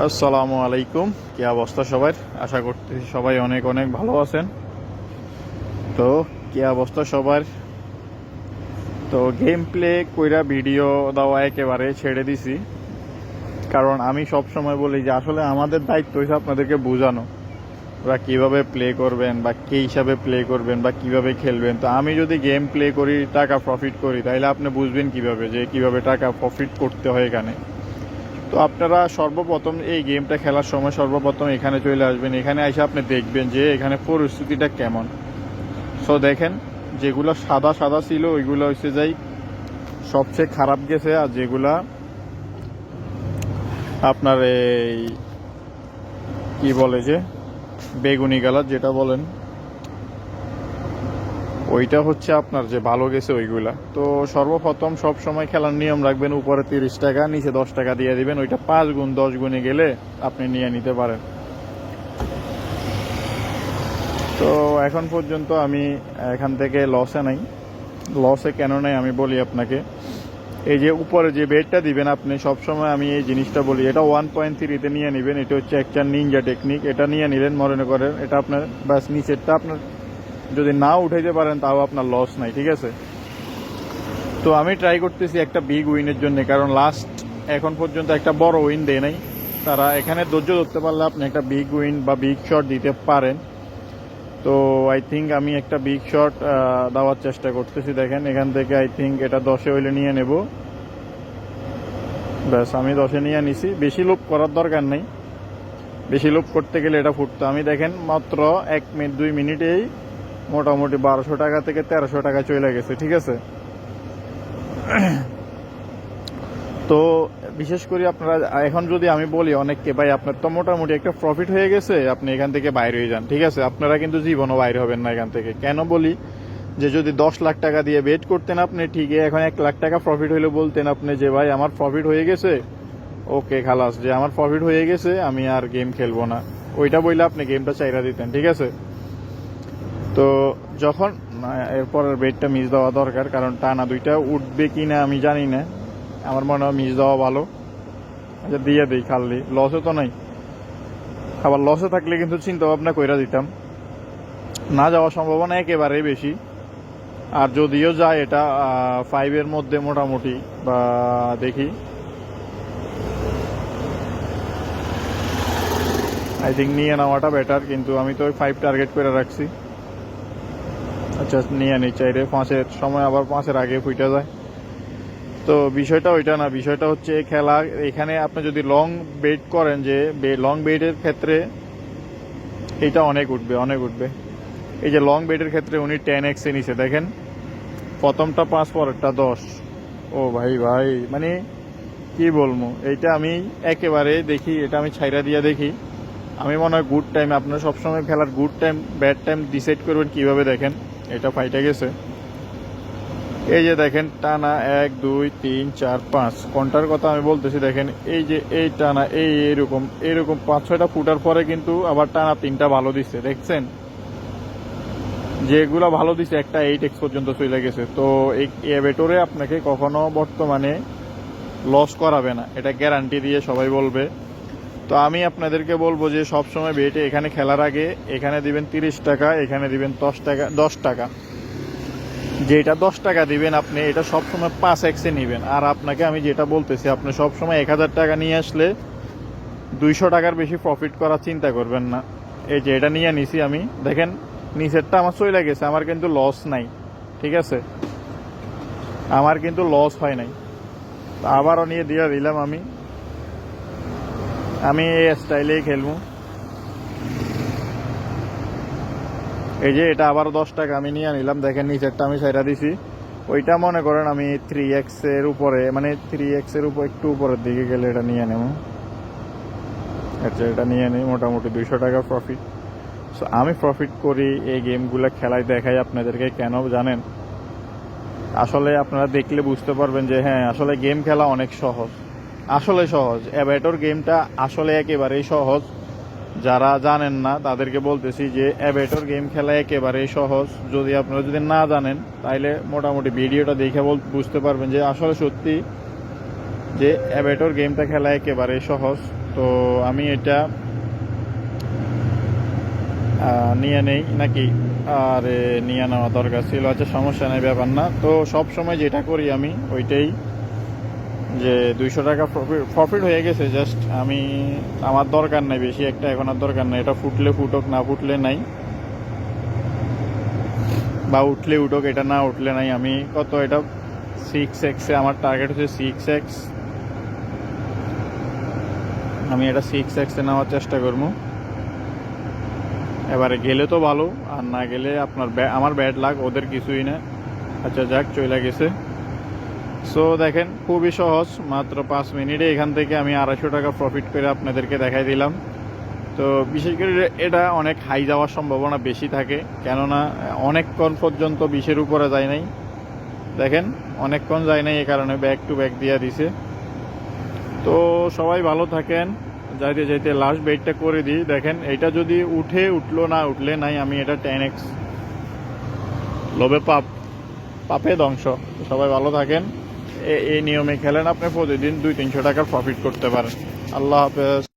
আসসালামু আলাইকুম। কি অবস্থা সবার? আশা করতেছি সবাই অনেক অনেক ভালো আছেন। তো কি অবস্থা সবার? তো গেম প্লে কইরা ভিডিও দেওয়া একেবারে ছেড়ে দিছি, কারণ আমি সব সময় বলি যে আসলে আমাদের দায়িত্ব হচ্ছে আপনাদেরকে বোঝানো ওরা কিভাবে প্লে করবেন বা কী হিসাবে প্লে করবেন বা কিভাবে খেলবেন। তো আমি যদি গেম প্লে করি, টাকা প্রফিট করি, তাহলে আপনি বুঝবেন কিভাবে যে কিভাবে টাকা প্রফিট করতে হয় এখানে। তো আপনারা সর্বপ্রথম এই গেমটা খেলার সময় সর্বপ্রথম এখানে চলে আসবেন। এখানে এসে আপনি দেখবেন যে এখানে পরিস্থিতিটা কেমন। সো দেখেন, যেগুলো সাদা সাদা ছিল ওইগুলো হচ্ছে যাই সবচেয়ে খারাপ গেছে, আর যেগুলা আপনার এই কি বলে যে বেগুনি কালার যেটা বলেন, ওইটা হচ্ছে আপনার যে ভালো গেছে ওইগুলা। তো সর্বপ্রথম সব সময় খেলার নিয়ম রাখবেন, উপরে 30 টাকা নিচে 10 টাকা দিয়ে দিবেন। ওইটা 5 গুণ 10 গুণে গেলে আপনি নিয়ে নিতে পারেন। তো এখন পর্যন্ত আমি এখান থেকে লসে নাই। লসে কেন নাই আমি বলি আপনাকে। এই যে উপরে যে বেডটা দিবেন আপনি সবসময়, আমি এই জিনিসটা বলি, এটা 1.3-তে নিয়ে নেবেন। এটা হচ্ছে একটা নিনজা টেকনিক। এটা নিয়ে নিলেন, মনে করেন এটা আপনার ব্যাস নিচেরটা আপনার যদি না উঠাইতে পারেন তাও আপনার লস নাই, ঠিক আছে। তো আমি ট্রাই করতেছি একটা বিগ উইনের জন্য, কারণ লাস্ট এখন পর্যন্ত একটা বড় উইন দেয় নাই তারা। এখানে ধৈর্য ধরতে পারলে আপনি একটা বিগ উইন বা বিগ শট দিতে পারেন। তো আই থিঙ্ক আমি একটা বিগ শট দেওয়ার চেষ্টা করতেছি। দেখেন এখান থেকে আই থিঙ্ক এটা 10-এ হইলে নিয়ে নেব। ব্যাস আমি 10-এ নিয়ে নিছি। বেশি লোভ করার দরকার নেই, বেশি লোভ করতে গেলে এটা ফুটতো। আমি দেখেন মাত্র 1 মিনিট 2 মিনিটেই মোটামুটি 1200 টাকা থেকে 1300 টাকা চলে গেছে, ঠিক আছে। তো বিশেষ করে আপনারা এখন যদি আমি বলি অনেককে, ভাই আপনার তো মোটামুটি একটা প্রফিট হয়ে গেছে, আপনি এখান থেকে বাইরে হয়ে যান, ঠিক আছে। আপনারা কিন্তু জীবনও বাইরে হবেন না এখান থেকে। কেন বলি যে যদি 10 লাখ টাকা দিয়ে বেট করতেন আপনি, ঠিকই এখন 1 লাখ টাকা প্রফিট হইলে বলতেন আপনি যে ভাই আমার প্রফিট হয়ে গেছে, ওকে খালাস, যে আমার প্রফিট হয়ে গেছে আমি আর গেম খেলবো না, ওইটা বললে আপনি গেমটা চাইরা দিতেন, ঠিক আছে। তো যখন এরপরের বেটটা মিস দেওয়া দরকার, কারণ টানা দুইটা উঠবে কি না আমি জানি না। আমার মনে হয় মিস দেওয়া ভালো। আচ্ছা দিয়ে দিই, খালি লসে তো নাই। আবার লসে থাকলে কিন্তু চিন্তা ভাবনা কইরা দিতাম, না যাওয়ার সম্ভাবনা একেবারেই বেশি। আর যদিও যায় এটা 5-এর মধ্যে মোটামুটি, বা দেখি আই থিঙ্ক নিয়ে নেওয়াটা বেটার, কিন্তু আমি তো 5 টার্গেট করে রাখছি। আচ্ছা নিয়ে নিই চাইরে, 5-এর সময় আবার 5-এর আগে ফুইটা যায়। তো বিষয়টা ওইটা না, বিষয়টা হচ্ছে খেলা এখানে আপনি যদি লং বেট করেন, যে লং বেটের ক্ষেত্রে এটা অনেক উঠবে, অনেক উঠবে। এই যে লং বেটের ক্ষেত্রে উনি 10x এ নিছে, দেখেন প্রথমটা 5 পরেরটা 10। ও ভাই ভাই, মানে কি বলবো, এইটা আমি একেবারে দেখি, এটা আমি ছাইরা দিয়া দেখি। আমি মনে হয় গুড টাইম, আপনারা সবসময় খেলার good time bad time decide করবেন কিভাবে। দেখেন এটা ফাইটে গেছে, এই যে দেখেন টানা 1 2 3 4 5 কোনটার কথা আমি বলতেছি। দেখেন এই যে এই টানা এইরকম এইরকম 5-6টা ফুটার পরে কিন্তু আবার টানা 3টা ভালো দিচ্ছে, দেখছেন। যেগুলো ভালো দিচ্ছে একটা 8x পর্যন্ত চলে গেছে। তো এই এবেটরে আপনাকে কখনো বর্তমানে লস করাবে না, এটা গ্যারান্টি দিয়ে সবাই বলবে। তো আমি আপনাদেরকে বলবো যে সবসময় বেটে এখানে খেলার আগে এখানে দিবেন 30 টাকা, এখানে দিবেন 10 টাকা। যেটা 10 টাকা দিবেন আপনি, এটা সবসময় 5x এ নেবেন। আর আপনাকে আমি যেটা বলতেছি, আপনি সবসময় 1000 টাকা নিয়ে আসলে 200 টাকার বেশি প্রফিট করার চিন্তা করবেন না। এই যে এটা নিয়ে নিছি আমি, দেখেন নিচেরটা আমার চলে গেছে, আমার কিন্তু লস নাই, ঠিক আছে, আমার কিন্তু লস হয় নাই। আবারও নিয়ে দিয়ে দিলাম আমি, আমি এই স্টাইলেই খেলবো। এই যে এটা আবার 10 টাকা আমি নিয়ে নিলাম, দেখেন নিচেরটা আমি ছাইরা দিছি। ওইটা মনে করেন আমি 3x এর উপরে, মানে 3x এর উপর একটু উপরের দিকে গেলে এটা নিয়ে নেব। আচ্ছা এটা নিয়ে নিই, মোটামুটি 200 টাকা প্রফিট। সো আমি প্রফিট করি এই গেমগুলো খেলায় দেখাই আপনাদেরকে, কেন জানেন? আসলে আপনারা দেখলে বুঝতে পারবেন যে হ্যাঁ আসলে গেম খেলা অনেক সহজ, আসলে সহজ। অ্যাভেটর গেমটা আসলে একেবারেই সহজ। যারা জানেন না তাদেরকে বলতেছি যে অ্যাভেটর গেম খেলা একেবারেই সহজ। যদি আপনারা যদি না জানেন তাইলে মোটামুটি ভিডিওটা দেখে বুঝতে পারবেন যে আসলে সত্যি যে অ্যাবেটর গেমটা খেলা একেবারে সহজ। তো আমি এটা নিয়ে নেই নাকি, আর নিয়ে নেওয়া দরকার ছিল। আচ্ছা সমস্যা নেই, ব্যাপার না। তো সব সময় যেটা করি আমি ওইটাই, যে 200 টাকা প্রফিট হয়ে গেছে, জাস্ট আমি আমার দরকার নাই বেশি একটা, এখন আর দরকার নাই। এটা ফুটলে ফুটুক, না ফুটলে নাই, বা উঠলে উঠুক, এটা না উঠলে নাই। আমি কত এটা 6x আমার টার্গেট হচ্ছে 6x। আমি এটা 6x নেওয়ার চেষ্টা করবো। এবারে গেলে তো ভালো, আর না গেলে আপনার আমার ব্যাড লাগ, ওদের কিছুই না। আচ্ছা যাক, চলে গেছে। সো দেখেন খুবই সহজ, মাত্র 5 মিনিটে এখান থেকে আমি 250 টাকা প্রফিট করে আপনাদেরকে দেখাই দিলাম। তো বিশেষ করে এটা অনেক হাই যাওয়ার সম্ভাবনা বেশি থাকে, কেননা অনেকক্ষণ পর্যন্ত 20-এর উপরে যায় নাই। দেখেন অনেকক্ষণ যায় নাই, এই কারণে ব্যাক টু ব্যাক দিয়ে দিছে। তো সবাই ভালো থাকেন। যাইতে যাইতে লাস্ট বেটটা করে দিই। দেখেন এটা যদি উঠলো, না উঠলে নাই, আমি এটা 10x। লোভে পাপে ধ্বংস। সবাই ভালো থাকেন। এই নিয়মে খেলেন, আপনি প্রতিদিন 200-300 টাকার প্রফিট করতে পারেন। আল্লাহ হাফেজ।